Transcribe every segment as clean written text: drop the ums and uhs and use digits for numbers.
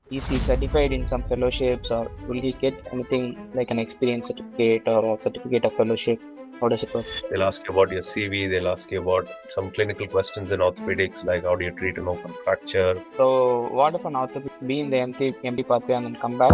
Is he certified in some fellowships, or will he get anything like an experience certificate or a certificate of fellowship? How does it work? They'll ask you about your CV. They'll ask you about some clinical questions in orthopedics, like how do you treat an open fracture. So, what if an author be in the MD pathway and then come back?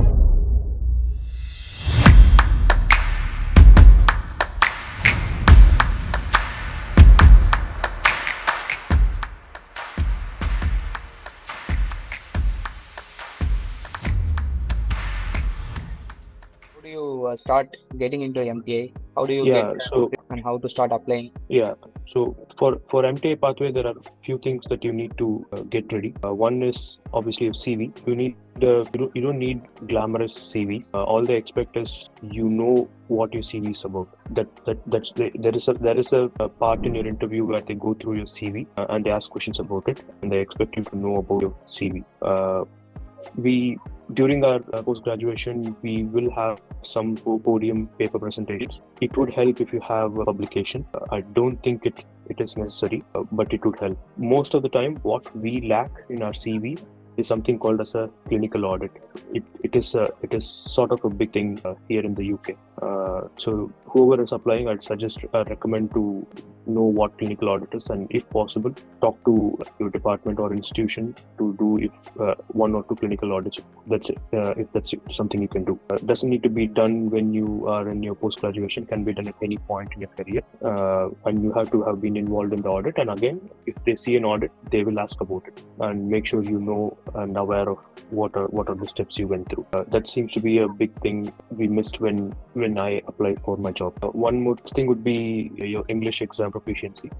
How do you start getting into MTA? How do you get Yeah, so and how to start applying? yeah, so for MTA pathway, there are few things that you need to get ready. One is obviously a CV. You don't need glamorous CVs. All they expect is you know what your CV is about. There is a part in your interview where they go through your CV and they ask questions about it, and they expect you to know about your CV. We During our post graduation, we will have some podium paper presentations. It would help if you have a publication. I don't think it is necessary, but it would help. Most of the time, what we lack in our CV is something called as a clinical audit. It is sort of a big thing here in the UK. So whoever is applying, I recommend to know what clinical audit is, and if possible, talk to your department or institution to do if one or two clinical audits. That's it. If that's something you can do. Doesn't need to be done when you are in your post graduation. Can be done at any point in your career, and you have to have been involved in the audit. And again, if they see an audit, they will ask about it, and make sure you know and aware of what are the steps you went through. That seems to be a big thing we missed when I applied for my job. One more thing would be your English exam proficiency.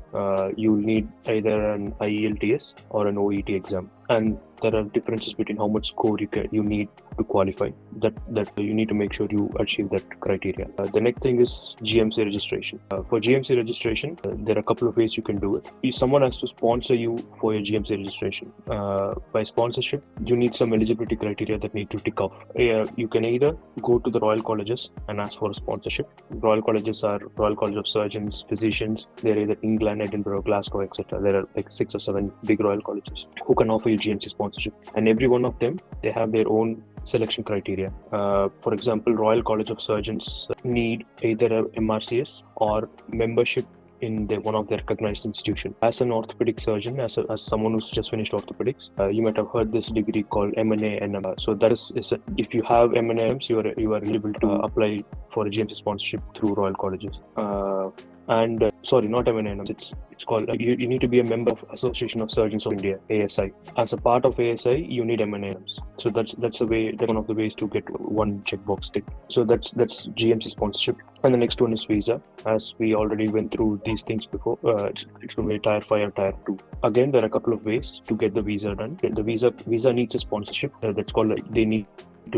You'll need either an IELTS or an OET exam, and there are differences between how much score you need to qualify. That you need to make sure you achieve that criteria. The next thing is GMC registration. For GMC registration, there are a couple of ways you can do it. If someone has to sponsor you for your GMC registration, by sponsorship, you need some eligibility criteria that need to tick off. You can either go to the Royal Colleges and ask for a sponsorship. Royal Colleges are Royal College of Surgeons, Physicians. They're either England, Edinburgh, Glasgow, etc. There are like 6 or 7 big Royal Colleges who can offer you GMC sponsorship, and every one of them, they have their own selection criteria. For example, Royal College of Surgeons need either a MRCS or membership in one of their recognized institutions. As an orthopedic surgeon, as someone who's just finished orthopedics, you might have heard this degree called M&A. And so that is if you have M&Ms, you are eligible to apply for a GMC sponsorship through Royal Colleges. And sorry, not M&Ms. It's called. You need to be a member of Association of Surgeons of India, ASI. As a part of ASI, you need M&Ms. So that's one of the ways to get one checkbox tick. So that's GMC sponsorship. And the next one is visa. As we already went through these things before, it's going to be Tier 5 or Tier 2. Again, there are a couple of ways to get the visa done. The visa needs a sponsorship. That's called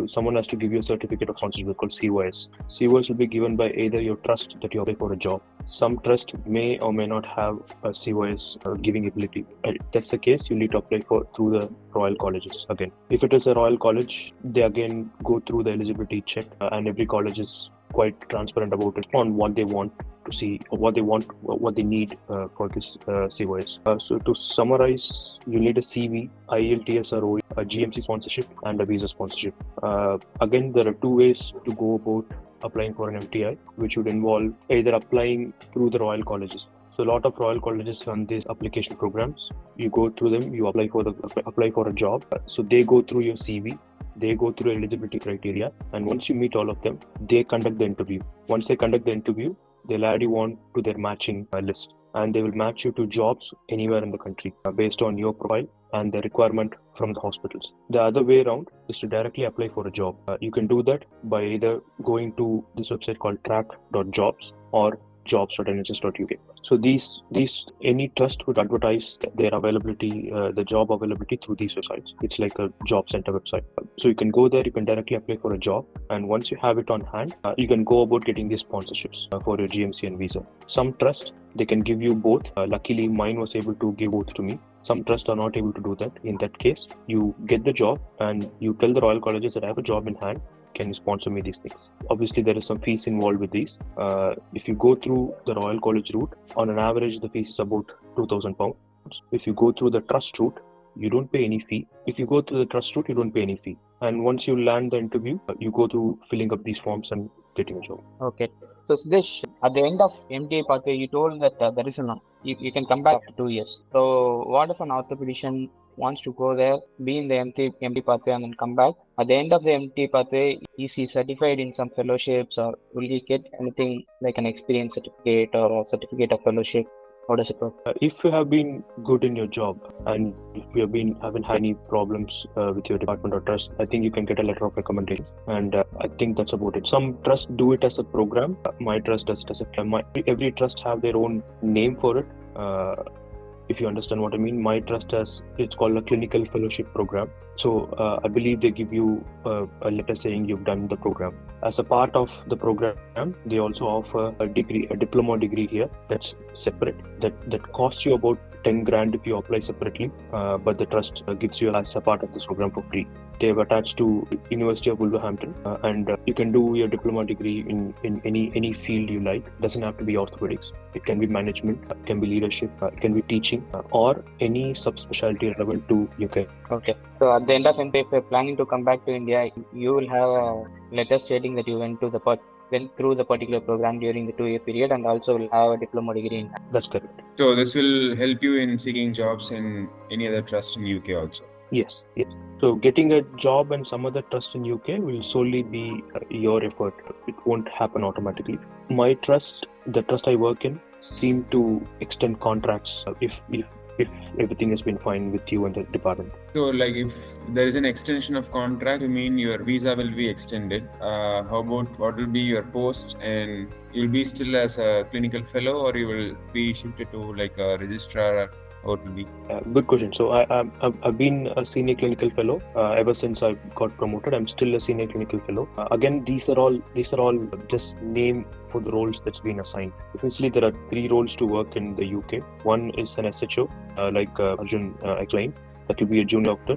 someone has to give you a certificate of sponsorship called COS. COS will be given by either your trust that you apply for a job. Some trust may or may not have a COS giving ability. If that's the case, you need to apply through the Royal Colleges again. If it is a Royal College, they again go through the eligibility check, and every college is quite transparent about it on what they want to see, or what they need for this COS. So to summarize, you need a CV, IELTS or OE, a GMC sponsorship, and a visa sponsorship. Again, there are 2 ways to go about applying for an MTI, which would involve either applying through the Royal Colleges. So a lot of Royal Colleges run these application programs. You go through them, you apply for a job. So they go through your CV, they go through eligibility criteria, and once you meet all of them, they conduct the interview. Once they conduct the interview, they'll add you on to their matching list, and they will match you to jobs anywhere in the country based on your profile and the requirement from the hospitals. The other way around is to directly apply for a job. You can do that by either going to this website called track.jobs or jobs.nhs.uk. So these any trust would advertise their availability, the job availability through these websites. It's like a job center website. So you can go there, you can directly apply for a job, and once you have it on hand, you can go about getting these sponsorships for your GMC and visa. Some trust, they can give you both. Luckily, mine was able to give both to me. Some trusts are not able to do that. In that case, you get the job and you tell the Royal Colleges that I have a job in hand. Can you sponsor me these things? Obviously, there is some fees involved with these. If you go through the Royal College route, on an average, the fees is about £2,000. If you go through the trust route, you don't pay any fee. If you go through the trust route, you don't pay any fee. And once you land the interview, you go through filling up these forms and getting a job. Okay. So Siddesh, at the end of MTA pathway, you told that there is you can come back after 2 years. So what if an orthopedician wants to go there, be in the MT pathway and then come back? At the end of the MT pathway, is he certified in some fellowships or will he get anything like an experience certificate or a certificate of fellowship? How does it work? If you have been good in your job and if you haven't had any problems with your department or trust, I think you can get a letter of recommendation. And I think that's about it. Some trusts do it as a program. My trust does it as every trust have their own name for it. If you understand what I mean, my trust it's called a clinical fellowship program. So I believe they give you a letter saying you've done the program. As a part of the program, they also offer a diploma degree here that's separate. That costs you about 10 grand if you apply separately, but the trust gives you as a part of this program for free. They have attached to University of Wolverhampton, and you can do your diploma degree in any field you like. It doesn't have to be orthopedics. It can be management, it can be leadership, it can be teaching, or any subspecialty relevant to UK. Okay. So at the end of MPA, if you're planning to come back to India, you will have a letter stating that you went through the particular program during the 2-year period and also will have a diploma degree in that. That's correct. So this will help you in seeking jobs in any other trust in UK also. Yes. So getting a job in some other trust in UK will solely be your effort. It won't happen automatically. My trust, the trust I work in, seem to extend contracts if everything has been fine with you and the department. So like if there is an extension of contract, you mean your visa will be extended. How about what will be your post, and you'll be still as a clinical fellow or you will be shifted to like a registrar? What will be? Good question. So I've been a senior clinical fellow ever since I got promoted. I'm still a senior clinical fellow. Again, these are all just name for the roles that's been assigned. Essentially, there are 3 roles to work in the UK. One is an SHO, like Arjun explained. That will be a junior doctor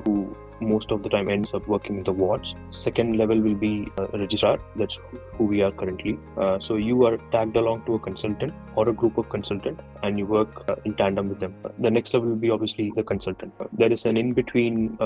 who most of the time ends up working in the wards. Second level will be a registrar. That's who we are currently. So you are tagged along to a consultant or a group of consultant and you work in tandem with them. The next level will be obviously the consultant. There is an in-between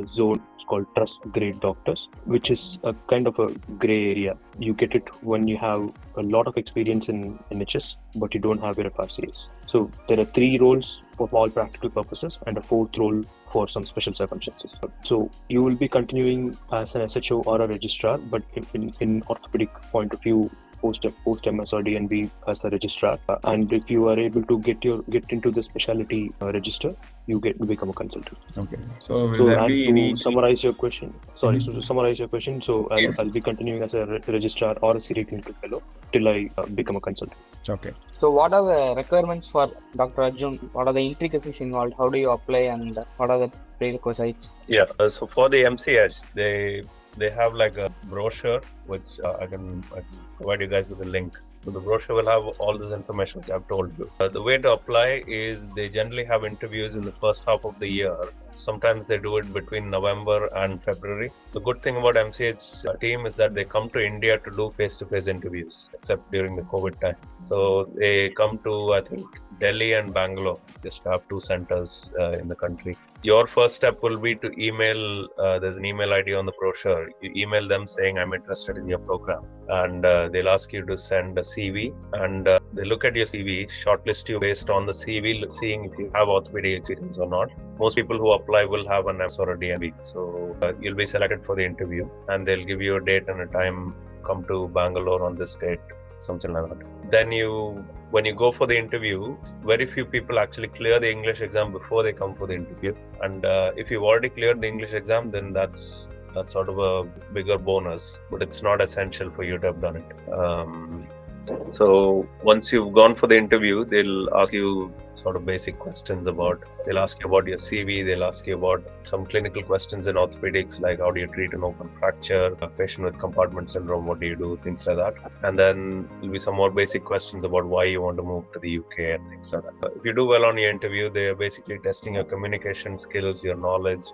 zone called trust grade doctors, which is a kind of a gray area. You get it when you have a lot of experience in NHS, but you don't have your FRCS. So there are 3 roles for all practical purposes and a 4th role for some special circumstances. So you will be continuing as an SHO or a registrar, but in orthopedic point of view, post MSRD and be as a registrar. And if you are able to get into the specialty register, you become a consultant. Okay. So will there be any... summarize your question? So to summarize your question, so I'll be continuing as a registrar or a senior clinical fellow till I become a consultant. Okay. So what are the requirements for Dr. Arjun? What are the intricacies involved? How do you apply and what are the prerequisites? Yeah, so for the MCH, they have like a brochure, which I can provide you guys with a link. So the brochure will have all this information which I've told you. The way to apply is they generally have interviews in the first half of the year. Sometimes they do it between November and February. The good thing about MCH team is that they come to India to do face-to-face interviews, except during the COVID time. So they come to, I think, Delhi and Bangalore, just have 2 centers in the country. Your first step will be to email, there's an email ID on the brochure. You email them saying, I'm interested in your program. And they'll ask you to send a CV. And they look at your CV, shortlist you based on the CV, seeing if you have orthopedic experience or not. Most people who apply will have an MS or a DMV. So you'll be selected for the interview. And they'll give you a date and a time, come to Bangalore on this date, something like that. Then when you go for the interview, very few people actually clear the English exam before they come for the interview. And if you've already cleared the English exam, then that's sort of a bigger bonus, but it's not essential for you to have done it. So once you've gone for the interview, they'll ask you sort of basic questions they'll ask you about your CV, they'll ask you about some clinical questions in orthopedics, like how do you treat an open fracture, a patient with compartment syndrome, what do you do, things like that. And then there'll be some more basic questions about why you want to move to the UK and things like that. If you do well on your interview, they're basically testing your communication skills, your knowledge,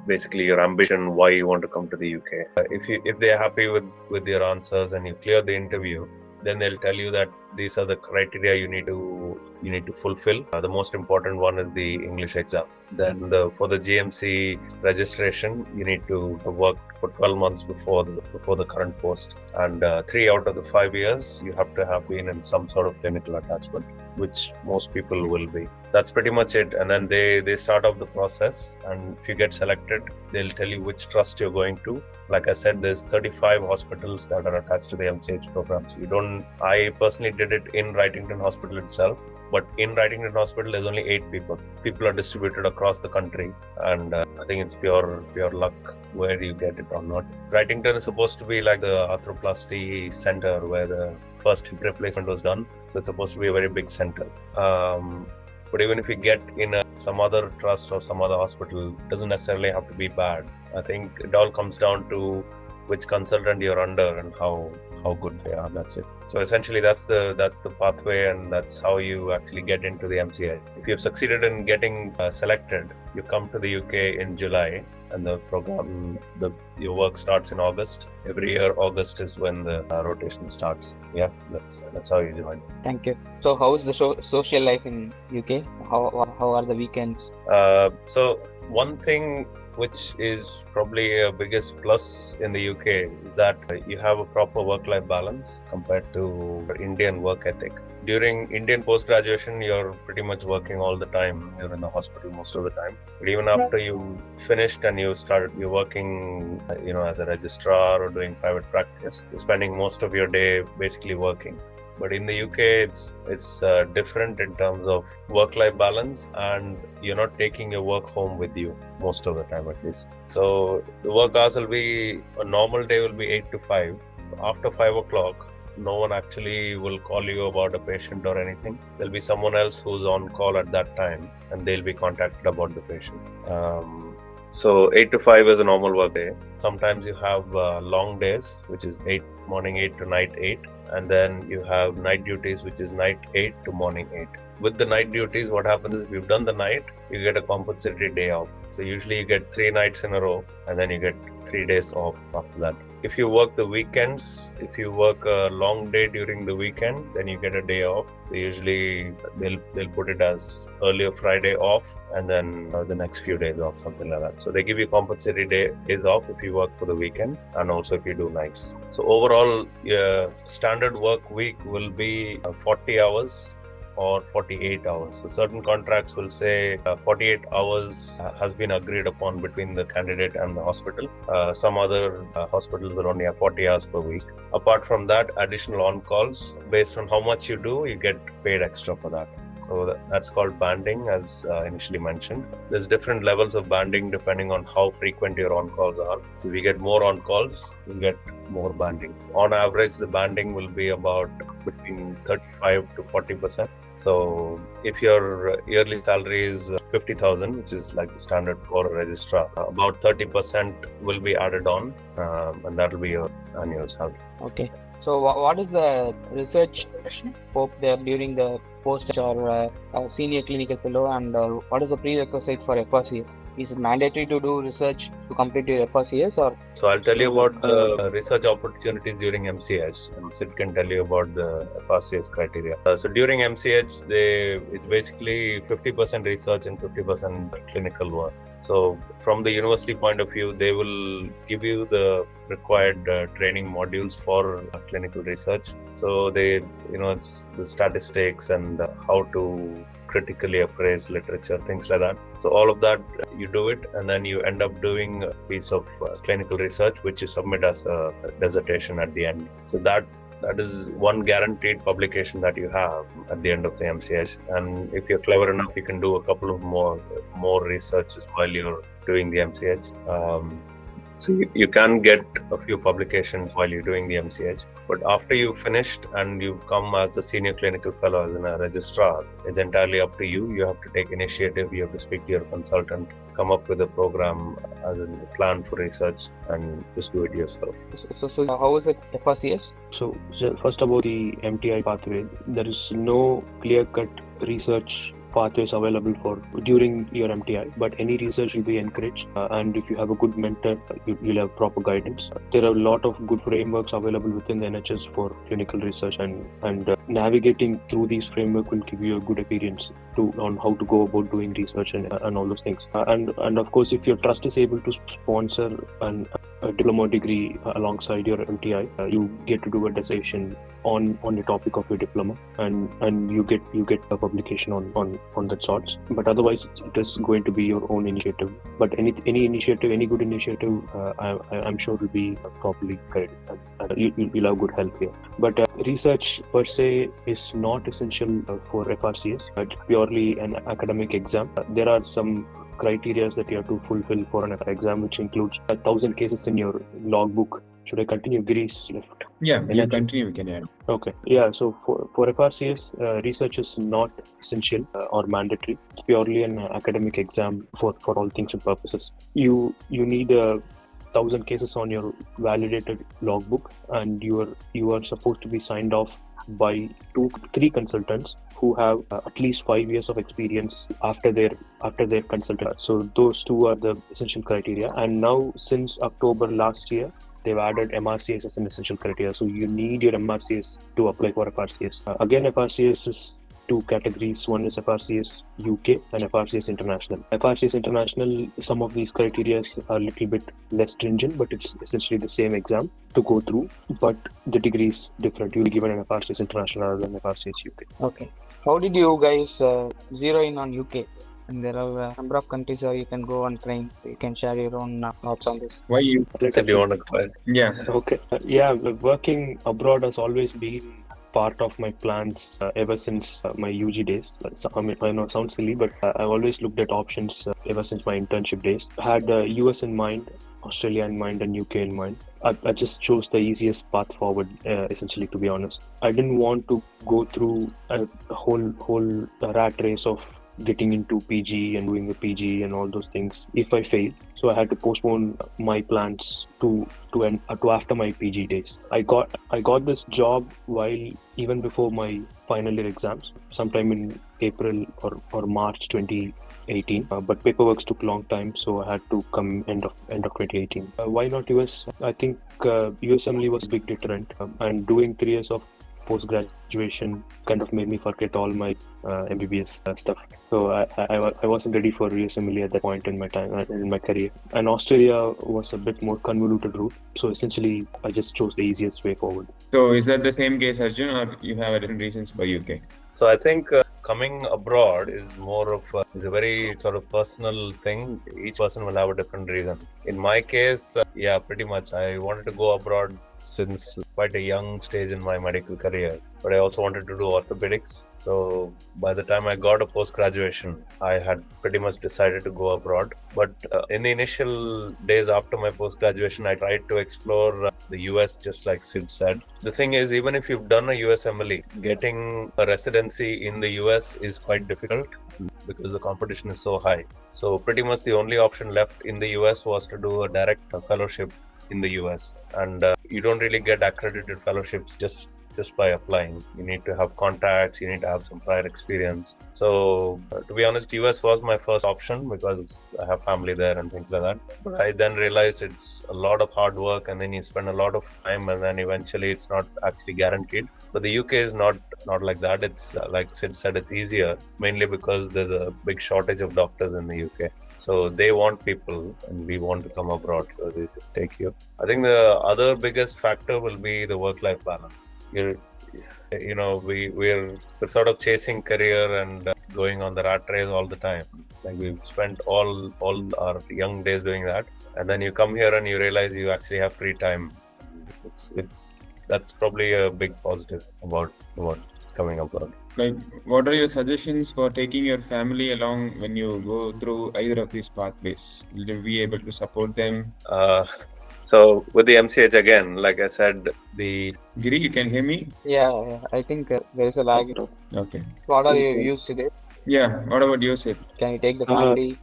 basically your ambition, why you want to come to the UK. If they're happy with your answers and you clear the interview, then they'll tell you that these are the criteria you need to fulfill. The most important one is the English exam. Then for the GMC registration, you need to work for 12 months before the current post, and 3 out of the 5 years you have to have been in some sort of clinical attachment, which most people will be. That's pretty much it. And then they start off the process, and if you get selected, they'll tell you which trust you're going to. Like I said, there's 35 hospitals that are attached to the MCH program. So I personally did it in Wrightington Hospital itself, but in Wrightington Hospital, there's only 8 people. People are distributed across the country, and I think it's pure luck where you get it or not. Wrightington is supposed to be like the arthroplasty center where the first hip replacement was done. So it's supposed to be a very big center. But even if you get in some other trust or some other hospital, it doesn't necessarily have to be bad. I think it all comes down to which consultant you're under and how good they are. That's it. So essentially, that's the pathway, and that's how you actually get into the MCI. If you've succeeded in getting selected, you come to the UK in July, and the program, your work starts in August. Every year, August is when the rotation starts. Yeah, that's how you join. Thank you. So how is the social life in UK? How are the weekends? So one thing which is probably a biggest plus in the UK is that you have a proper work-life balance compared to Indian work ethic. During Indian post-graduation, you're pretty much working all the time. You're in the hospital most of the time. But even after you finished and you're working, as a registrar or doing private practice, you're spending most of your day basically working. But in the UK, it's different in terms of work-life balance, and you're not taking your work home with you most of the time, at least. So the work hours a normal day will be 8 to 5. So after 5 o'clock, no one actually will call you about a patient or anything. There'll be someone else who's on call at that time, and they'll be contacted about the patient. So 8 to 5 is a normal work day. Sometimes you have long days, which is morning 8 to night 8. And then you have night duties, which is night 8 to morning 8. With the night duties, what happens is if you've done the night, you get a compulsory day off. So usually you get 3 nights in a row, and then you get 3 days off after that. If you work the weekends, if you work a long day during the weekend, then you get a day off. So usually they'll put it as earlier Friday off, and then the next few days off, something like that. So they give you compulsory days off if you work for the weekend, and also if you do nights. So overall, your standard work week will be 40 hours or 48 hours. So certain contracts will say 48 hours has been agreed upon between the candidate and the hospital. Some other hospitals will only have 40 hours per week. Apart from that, additional on-calls, based on how much you do, you get paid extra for that. So that's called banding, as initially mentioned. There's different levels of banding depending on how frequent your on-calls are. So if you get more on-calls, you get more banding. On average, the banding will be about between 35 to 40%. So if your yearly salary is 50,000, which is like the standard for a registrar, about 30% will be added on, and that will be your annual salary. Okay. So what is the research scope there during the post or senior clinical fellow, and what is the prerequisite for FRCS? Is it mandatory to do research to complete your FRCS, or? So I'll tell you about the research opportunities during MCH, and Sid can tell you about the FRCS criteria. So during MCH, it's basically 50% research and 50% clinical work. So from the university point of view, they will give you the required training modules for clinical research. So it's the statistics and how to critically appraise literature, things like that. So all of that, you do it, and then you end up doing a piece of clinical research, which you submit as a dissertation at the end. So that is one guaranteed publication that you have at the end of the MCH. And if you're clever enough, you can do a couple of more researches while you're doing the MCH. So you can get a few publications while you're doing the MCH, but after you've finished and you come as a senior clinical fellow, as in a registrar, it's entirely up to you. You have to take initiative, you have to speak to your consultant, come up with a program as a plan for research, and just do it yourself. So how is it FRCS? So first about the MTI pathway, there is no clear-cut research pathways available for during your MTI, but any research will be encouraged, and if you have a good mentor, you'll have proper guidance. There are a lot of good frameworks available within the NHS for clinical research, and navigating through these framework will give you a good experience on how to go about doing research and all those things. And of course, if your trust is able to sponsor a diploma degree alongside your MTI, you get to do a dissertation on the topic of your diploma, and you get a publication on that sorts. But otherwise, it is going to be your own initiative. But any initiative, any good initiative, I'm sure will be properly guided, and you'll have good help here. But research per se is not essential for FRCS. It's purely an academic exam. There are some criteria that you have to fulfill for an exam, which includes 1,000 cases in your logbook. Should I continue? Giri's left. Yeah, you continue, we can add. Okay. Yeah, so for FRCS, research is not essential or mandatory. It's purely an academic exam for all things and purposes. You need 1,000 cases on your validated logbook, and you are supposed to be signed off by 2-3 consultants who have at least 5 years of experience after their consultant. So those two are the essential criteria. And now, since October last year, they've added MRCS as an essential criteria. So you need your MRCS to apply for FRCS. Again, FRCS is 2 categories. One is FRCS UK and FRCS International. FRCS International, some of these criteria are a little bit less stringent, but it's essentially the same exam to go through, but the degree is different. You'll be given an FRCS International rather than FRCS UK. Okay. How did you guys zero in on UK? And there are a number of countries where you can go on train. You can share your own thoughts on this. Why you? Said you want to try? Yeah. Okay. Working abroad has always been part of my plans ever since my UG days. I know it sounds silly, but I've always looked at options ever since my internship days. I had US in mind, Australia in mind, and UK in mind. I just chose the easiest path forward, essentially, to be honest. I didn't want to go through a whole rat race of getting into PG and doing the PG and all those things if I failed. So I had to postpone my plans to after my PG days. I got this job while even before my final year exams, sometime in April or March 2018. But paperwork took a long time, so I had to come end of 2018. Why not US? I think USMLE was a big deterrent, and doing 3 years of post-graduation kind of made me forget all my MBBS stuff. So I wasn't ready for USMLE at that point in my time, in my career. And Australia was a bit more convoluted route. So essentially, I just chose the easiest way forward. So is that the same case, Arjun, or you have different reasons for UK? So I think coming abroad is more of is a very sort of personal thing. Each person will have a different reason. In my case, pretty much I wanted to go abroad since quite a young stage in my medical career, but I also wanted to do orthopedics. So by the time I got a post-graduation, I had pretty much decided to go abroad. But in the initial days after my post-graduation, I tried to explore the US, just like Sid said. The thing is, even if you've done a USMLE, getting a residency in the US is quite difficult because the competition is so high. So pretty much the only option left in the US was to do a direct fellowship in the US, and you don't really get accredited fellowships just by applying. You need to have contacts, you need to have some prior experience. So to be honest, US was my first option because I have family there and things like that. But I then realized it's a lot of hard work, and then you spend a lot of time, and then eventually it's not actually guaranteed. But the UK is not like that. It's like Sid said, it's easier, mainly because there's a big shortage of doctors in the UK. So they want people, and we want to come abroad, so they just take you. I think the other biggest factor will be the work-life balance. We're sort of chasing career and going on the rat race all the time. Like we've spent all our young days doing that, and then you come here and you realize you actually have free time. That's probably a big positive about coming abroad. Like, what are your suggestions for taking your family along when you go through either of these pathways? Will you be able to support them? So with the MCH again, like I said, Giri, you can hear me? Yeah, I think there is a lag. Okay. What are your views today? Yeah, what about you, Sid? Can you take the family?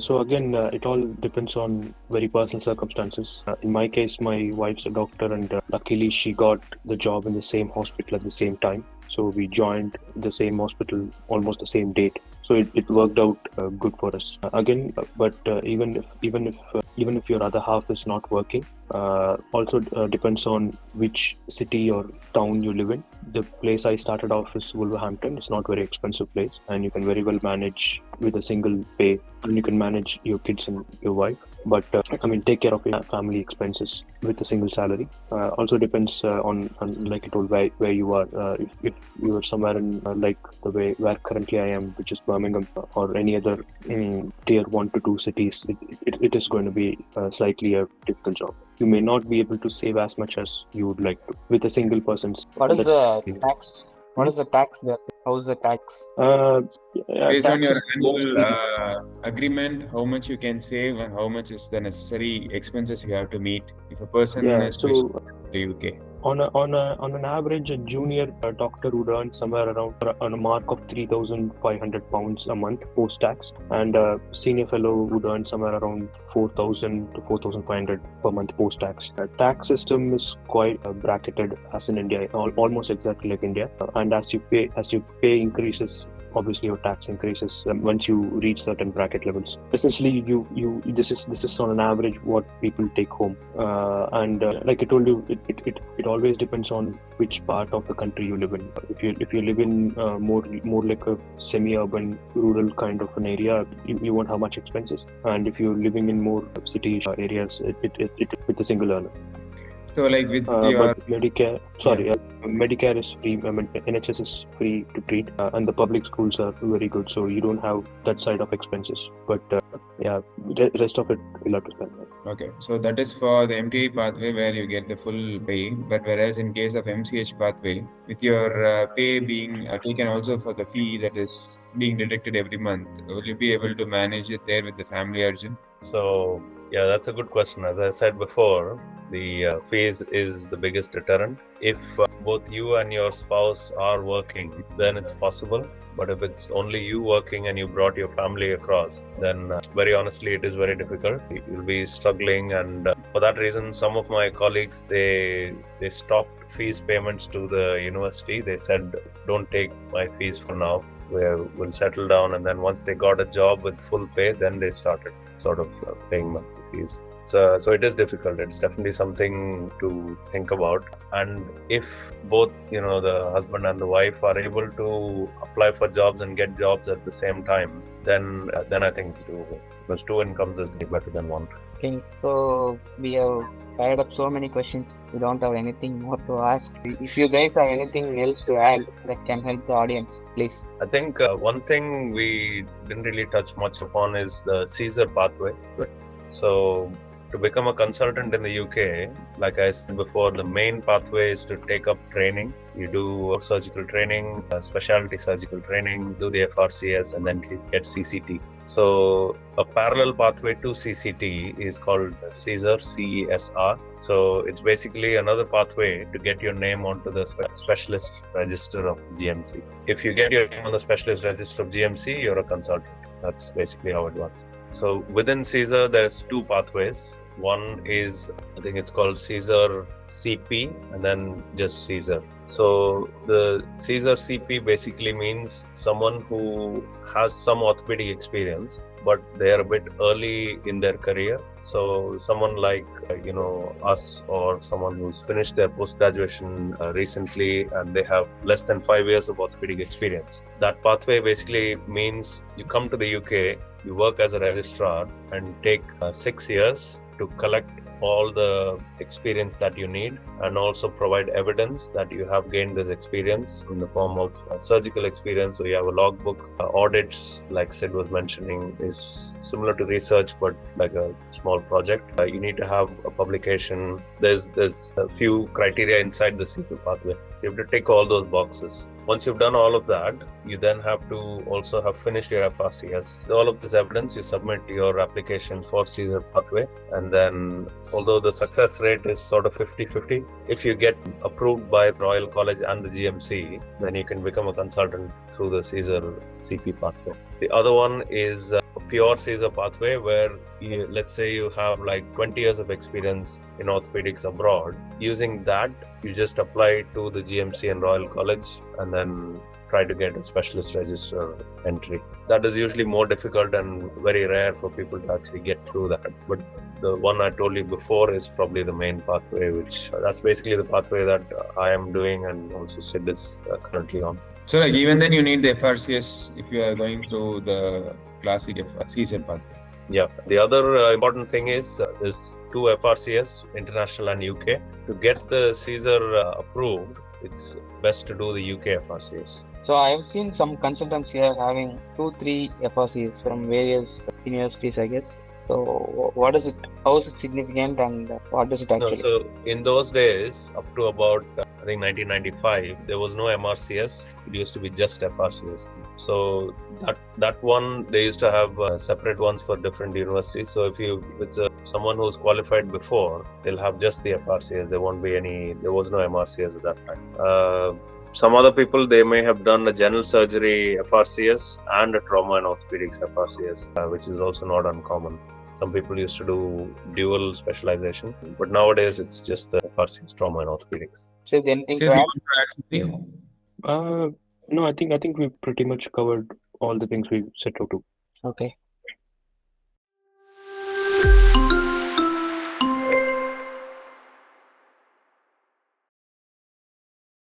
So again, it all depends on very personal circumstances. In my case, my wife's a doctor, and luckily she got the job in the same hospital at the same time. So we joined the same hospital almost the same date. So it worked out good for us. But even if even if your other half is not working. Also depends on which city or town you live in. The place I started off is Wolverhampton. It's not very expensive place, and you can very well manage with a single pay, and you can manage your kids and your wife. But take care of your family expenses with a single salary. Also depends on like I told where you are. If you are somewhere in like the way where currently I am, which is Birmingham, or any other tier 1 to 2 cities, it is going to be slightly a difficult job. You may not be able to save as much as you would like to with a single person's. What is the tax? What is the tax there? How is the tax? Based on your Taxes annual agreement, how much you can save and how much is the necessary expenses you have to meet if a person is so to the UK. on an average, a junior doctor would earn somewhere around on a mark of £3,500 a month post tax, and a senior fellow would earn somewhere around 4,000 to 4,500 per month post tax. Tax system is quite bracketed as in India, almost exactly like India, and as you pay increases, obviously your tax increases once you reach certain bracket levels. Essentially, this is on an average what people take home, and like I told you, it always depends on which part of the country you live in. If you live in more like a semi-urban, rural kind of an area, you won't have much expenses, and if you're living in more city areas, it with a single earner. So like with your But Medicare is free. NHS is free to treat, and the public schools are very good, so you don't have that side of expenses. But rest of it you'll have to spend. Okay, so that is for the MTI pathway where you get the full pay. But whereas in case of MCH pathway, with your pay being taken also for the fee that is being deducted every month, will you be able to manage it there with the family, Arjun? So yeah, that's a good question. As I said before, the fees is the biggest deterrent. If both you and your spouse are working, then it's possible. But if it's only you working and you brought your family across, then very honestly, it is very difficult. You'll be struggling, and for that reason, some of my colleagues, they stopped fees payments to the university. They said, don't take my fees for now. We'll settle down, and then once they got a job with full pay, then they started sort of paying monthly fees. So it is difficult. It's definitely something to think about. And if both, the husband and the wife are able to apply for jobs and get jobs at the same time, then I think it's doable. Because 2 incomes is better than 1. Okay, so we have tied up so many questions. We don't have anything more to ask. If you guys have anything else to add that can help the audience, please. I think one thing we didn't really touch much upon is the Caesar pathway. So to become a consultant in the UK, like I said before, the main pathway is to take up training. You do surgical training, specialty surgical training, do the FRCS, and then get CCT. So a parallel pathway to CCT is called Caesar, CESR. So it's basically another pathway to get your name onto the specialist register of GMC. If you get your name on the specialist register of GMC, you're a consultant. That's basically how it works. So within Caesar, there's 2 pathways. One is, I think it's called Caesar CP, and then just Caesar. So the Caesar CP basically means someone who has some orthopedic experience, but they are a bit early in their career. So someone like, us, or someone who's finished their post-graduation recently and they have less than 5 years of orthopedic experience. That pathway basically means you come to the UK, you work as a registrar and take 6 years to collect all the experience that you need, and also provide evidence that you have gained this experience in the form of surgical experience. So you have a logbook. Audits, like Sid was mentioning, is similar to research, but like a small project. You need to have a publication. There's a few criteria inside the Caesar pathway. So you have to tick all those boxes. Once you've done all of that, you then have to also have finished your FRCS. All of this evidence, you submit your application for Caesar pathway, and then although the success rate is sort of 50-50, if you get approved by Royal College and the GMC, then you can become a consultant through the Caesar CP pathway. The other one is a pure Caesar pathway where let's say you have like 20 years of experience in orthopedics abroad. Using that, you just apply to the GMC and Royal College and then try to get a specialist register entry. That is usually more difficult and very rare for people to actually get through that. But the one I told you before is probably the main pathway, which that's basically the pathway that I am doing and also Sid is currently on. So like even then you need the FRCS if you are going through the classic Caesar pathway. Yeah. The other important thing is there's two FRCS, international and UK. To get the Caesar approved, it's best to do the UK FRCS. So I've seen some consultants here having 2-3 FRCs from various universities, I guess. So what is it? How is it significant, and what does it No, actually? so in those days, up to about I think 1995, there was no MRCS. It used to be just FRCS. So that one they used to have separate ones for different universities. So if it's someone who's qualified before, they'll have just the FRCS. There won't be any. There was no MRCS at that time. Some other people, they may have done a general surgery FRCS and a trauma and orthopedics FRCS, which is also not uncommon. Some people used to do dual specialization, but nowadays it's just the FRCS, trauma and orthopedics. So anything Sid, to you add? want to add something? No, I think we've pretty much covered all the things we set out to. Okay.